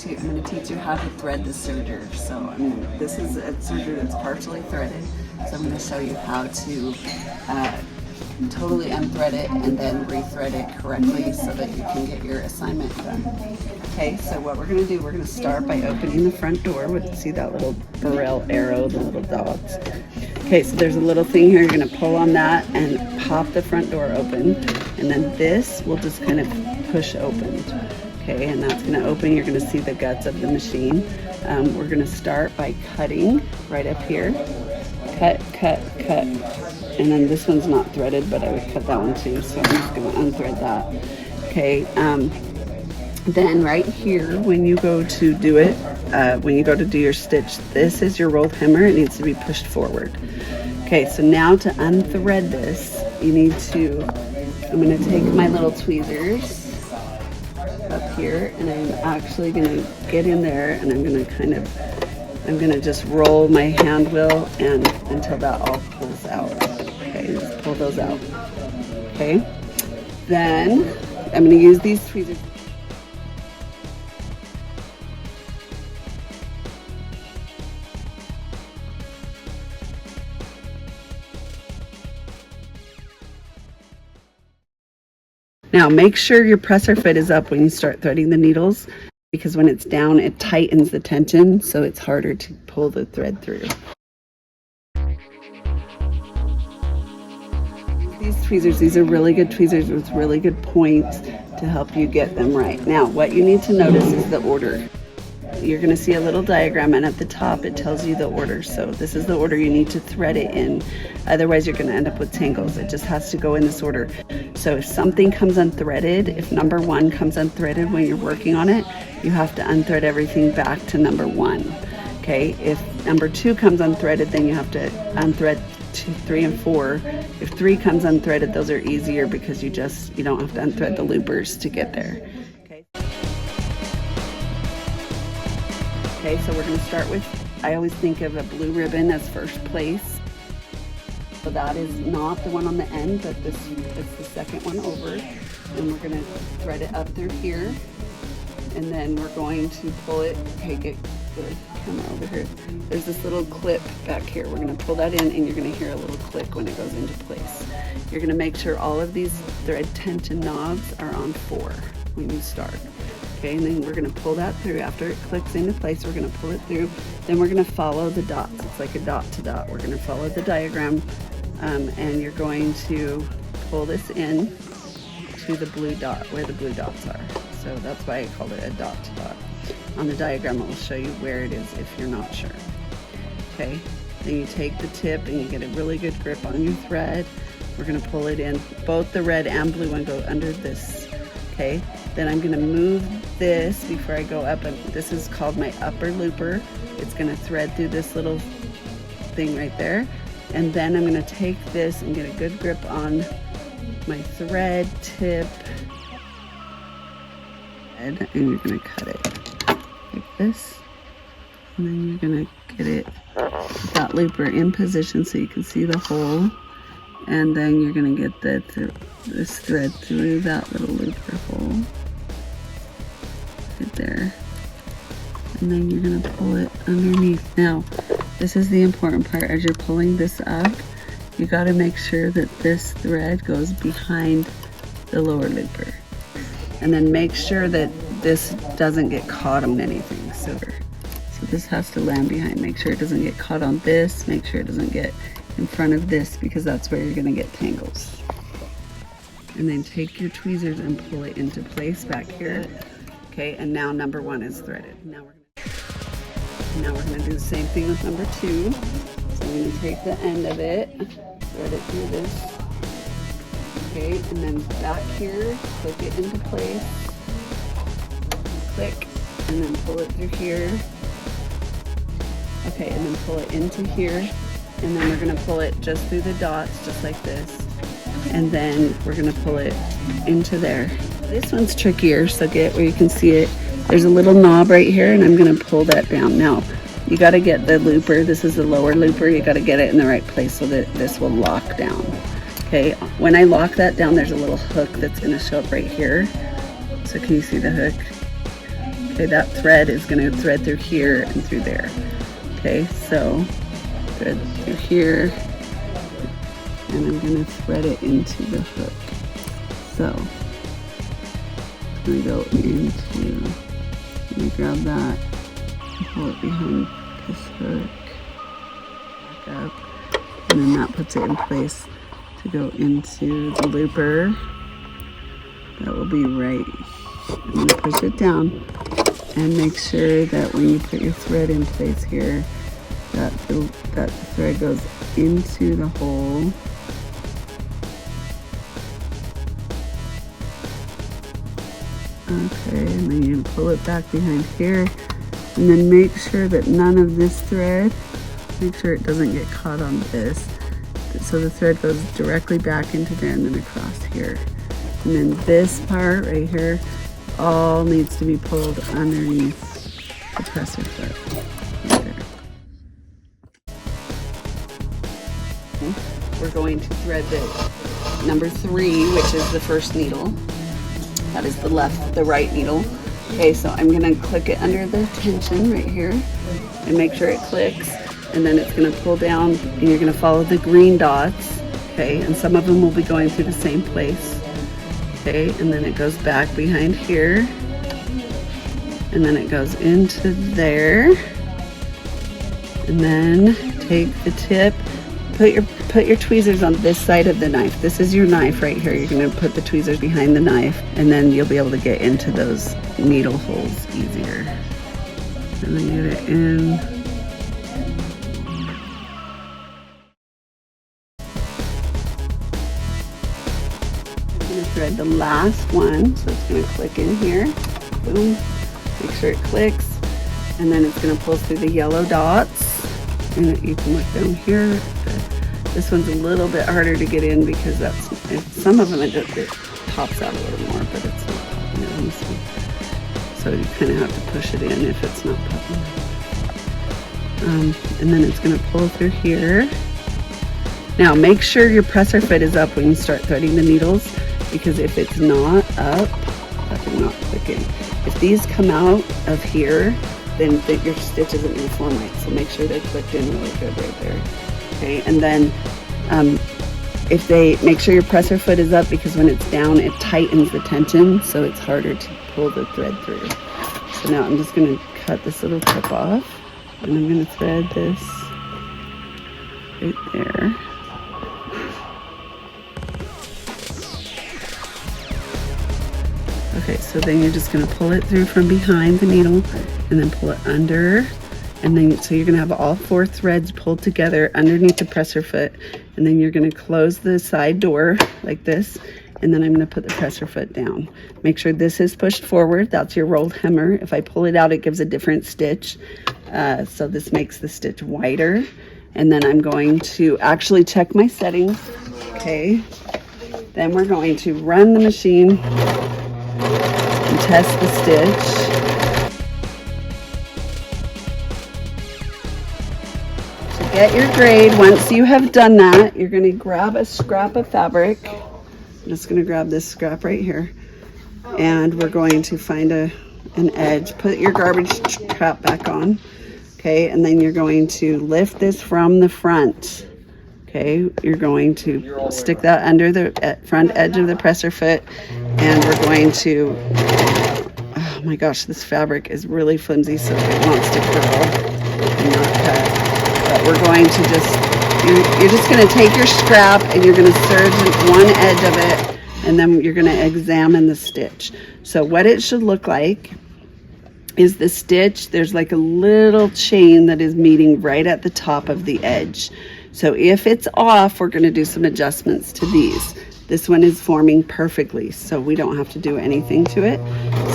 I'm going to teach you how to thread the serger. So this is a serger that's partially threaded. So I'm going to show you how to totally unthread it and then rethread it correctly so that you can get your assignment done. Okay, so what we're going to do, we're going to start by opening the front door. See that little burrell arrow, the little dots? Okay, so there's a little thing here. You're going to pull on that and pop the front door open. And then this will just kind of push open. Okay, and that's going to open. You're going to see the guts of the machine. We're going to start by cutting right up here. Cut, cut, cut. And then this one's not threaded, but I would cut that one too. So I'm just going to unthread that. Okay, then right here, when you go to do it, when you go to do your stitch, this is your rolled hemmer. It needs to be pushed forward. Okay, so now to unthread this, you need to, I'm going to take my little tweezers up here, and I'm actually going to get in there, and I'm going to just roll my hand wheel and until that all pulls out. Okay, just pull those out. Okay, then I'm going to use these tweezers. Now make sure your presser foot is up when you start threading the needles, because when it's down it tightens the tension, so it's harder to pull the thread through. These tweezers, these are really good tweezers with really good points to help you get them right. Now what you need to notice is the order. You're going to see a little diagram, and at the top it tells you the order. So this is the order you need to thread it in. Otherwise you're going to end up with tangles. It just has to go in this order. So if something comes unthreaded, if number 1 comes unthreaded when you're working on it, you have to unthread everything back to number 1. Okay, if number 2 comes unthreaded, then you have to unthread 2, 3, and 4. If 3 comes unthreaded, those are easier because you don't have to unthread the loopers to get there. Okay, so we're going to start with, I always think of a blue ribbon as first place. So that is not the one on the end, but it's the second one over. And we're going to thread it up through here. And then we're going to pull it, okay, get the camera over here. There's this little clip back here. We're going to pull that in, and you're going to hear a little click when it goes into place. You're going to make sure all of these thread tension knobs are on 4 when you start. Okay, and then we're going to pull that through. After it clicks into place, we're going to pull it through. Then we're going to follow the dots. It's like a dot to dot. We're going to follow the diagram, and you're going to pull this in to the blue dot, where the blue dots are. So that's why I called it a dot to dot. On the diagram, it will show you where it is if you're not sure. Okay, then you take the tip and you get a really good grip on your thread. We're going to pull it in. Both the red and blue one go under this. Okay, then I'm going to move this before I go up. This is called my upper looper. It's going to thread through this little thing right there. And then I'm going to take this and get a good grip on my thread tip. And you're going to cut it like this. And then you're going to get it, that looper in position so you can see the hole. And then you're going to get this thread through that little looper hole right there, and then you're going to pull it underneath. Now this is the important part. As you're pulling this up, you got to make sure that this thread goes behind the lower looper, and then make sure that this doesn't get caught on anything. So this has to land behind. Make sure it doesn't get caught on this. Make sure it doesn't get in front of this, because that's where you're going to get tangles. And then take your tweezers and pull it into place back here. Okay, and now number 1 is threaded. Now we're going to do the same thing with number 2. So I'm going to take the end of it, thread it through this. Okay, and then back here, click it into place. Click, and then pull it through here. Okay, and then pull it into here. And then we're going to pull it just through the dots, just like this. And then we're going to pull it into there. This one's trickier, so get where you can see it. There's a little knob right here, and I'm going to pull that down. Now, you got to get the looper. This is the lower looper. You got to get it in the right place so that this will lock down. Okay, when I lock that down, there's a little hook that's going to show up right here. So can you see the hook? Okay, that thread is going to thread through here and through there. Okay, so thread through here, and I'm going to thread it into the hook. So it's going to go into, let me grab that, pull it behind this hook, back up, and then that puts it in place to go into the looper. That will be right. I'm going to push it down and make sure that when you put your thread in place here, that the thread goes into the hole. Okay, and then you pull it back behind here, and then make sure that none of this thread, make sure it doesn't get caught on this. So the thread goes directly back into there and then across here. And then this part right here all needs to be pulled underneath the presser foot. Right there. Okay. We're going to thread the number 3, which is the first needle. That is the right needle. Okay, so I'm gonna click it under the tension right here and make sure it clicks, and then it's gonna pull down and you're gonna follow the green dots, okay, and some of them will be going through the same place, okay, and then it goes back behind here, and then it goes into there, and then take the tip, put your tweezers on this side of the knife. This is your knife right here. You're going to put the tweezers behind the knife, and then you'll be able to get into those needle holes easier. And then get it in. I'm going to thread the last one, so it's going to click in here. Boom. Make sure it clicks, and then it's going to pull through the yellow dots. And you can look down here. This one's a little bit harder to get in because some of them it pops out a little more, but it's not popping out on this one. So you kind of have to push it in if it's not popping out. And then it's going to pull through here. Now make sure your presser foot is up when you start threading the needles, because if it's not up, that will not click in. If these come out of here, then your stitch isn't going to form right. So make sure they're clicked in really good right there. Okay, and then make sure your presser foot is up, because when it's down, it tightens the tension, so it's harder to pull the thread through. So now I'm just going to cut this little tip off, and I'm going to thread this right there. Okay, so then you're just going to pull it through from behind the needle, and then pull it under. And then, so you're going to have all 4 threads pulled together underneath the presser foot, and then you're going to close the side door like this, and then I'm going to put the presser foot down. Make sure this is pushed forward. That's your rolled hemmer. If I pull it out, it gives a different stitch. So this makes the stitch wider. And then I'm going to actually check my settings. Okay. Then we're going to run the machine and test the stitch. Get your grade. Once you have done that, you're going to grab a scrap of fabric. I'm just going to grab this scrap right here, and we're going to find an edge. Put your garbage trap back on, okay, and then you're going to lift this from the front. Okay, you're going to stick that under the front edge of the presser foot, and we're going to, oh my gosh, this fabric is really flimsy, so it wants to curl and not cut. But we're going to you're just going to take your scrap and you're going to serge one edge of it, and then you're going to examine the stitch. So what it should look like is the stitch, there's like a little chain that is meeting right at the top of the edge. So if it's off, we're going to do some adjustments to these. This one is forming perfectly, so we don't have to do anything to it.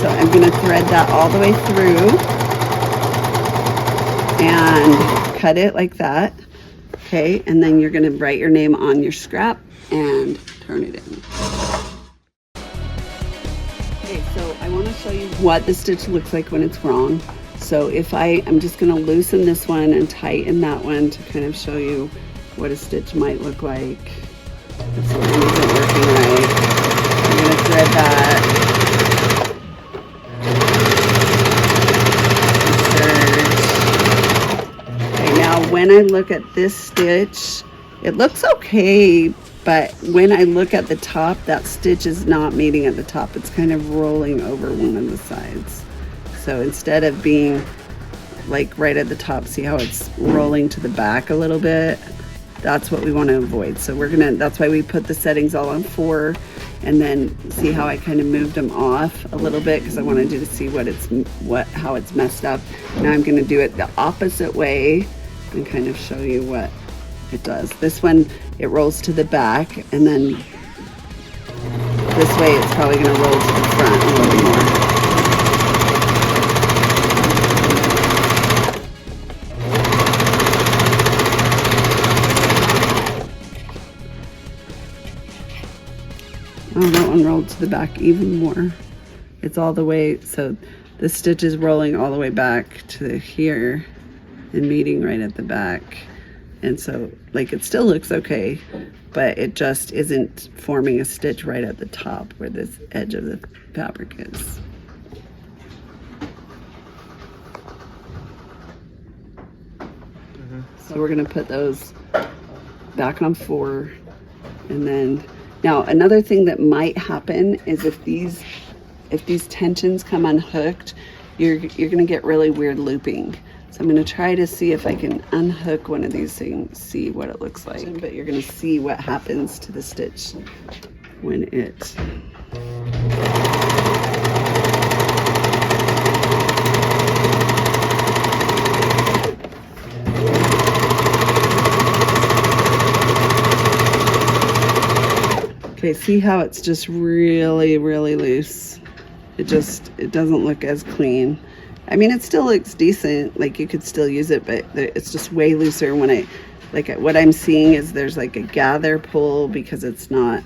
So I'm going to thread that all the way through and cut it like that, okay, and then you're going to write your name on your scrap and turn it in. Okay, so I want to show you what the stitch looks like when it's wrong. So if I'm just going to loosen this one and tighten that one to kind of show you what a stitch might look like. This one isn't working right. I'm going to thread that. when I look at this stitch, it looks okay, but when I look at the top, that stitch is not meeting at the top. It's kind of rolling over one of the sides. So instead of being like right at the top, see how it's rolling to the back a little bit? That's what we want to avoid. So that's why we put the settings all on 4, and then see how I kind of moved them off a little bit, because I wanted you to see how it's messed up. Now I'm going to do it the opposite way and kind of show you what it does. This one, it rolls to the back, and then this way it's probably going to roll to the front a little more. Oh, that one rolled to the back even more. It's all the way, so the stitch is rolling all the way back to here and meeting right at the back. And so, like, it still looks okay, but it just isn't forming a stitch right at the top where this edge of the fabric is. So we're gonna put those back on 4, and then now another thing that might happen is if these tensions come unhooked, you're gonna get really weird looping. So I'm gonna try to see if I can unhook one of these things, see what it looks like. But you're gonna see what happens to the stitch when it okay, see how it's just really, really loose? It doesn't look as clean. I mean, it still looks decent, like you could still use it, but it's just way looser. When what I'm seeing is there's like a gather pull, because it's not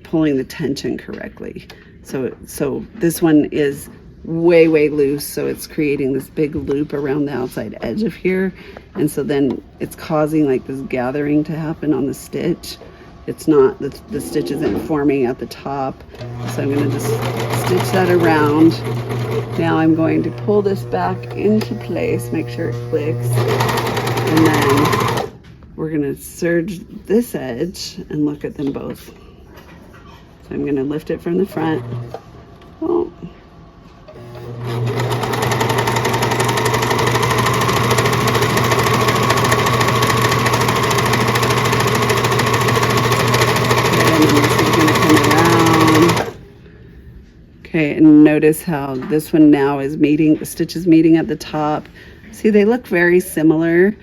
pulling the tension correctly. So this one is way, way loose, so it's creating this big loop around the outside edge of here, and so then it's causing like this gathering to happen on the stitch. It's not, the stitch isn't forming at the top, so I'm going to just stitch that around. Now I'm going to pull this back into place, make sure it clicks, and then we're going to serge this edge and look at them both. So I'm going to lift it from the front. Oh. Okay, and notice how this one now is meeting, the stitch is meeting at the top. See, they look very similar,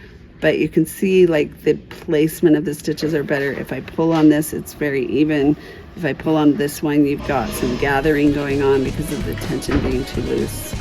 but you can see like the placement of the stitches are better. If I pull on this, it's very even. If I pull on this one, you've got some gathering going on because of the tension being too loose.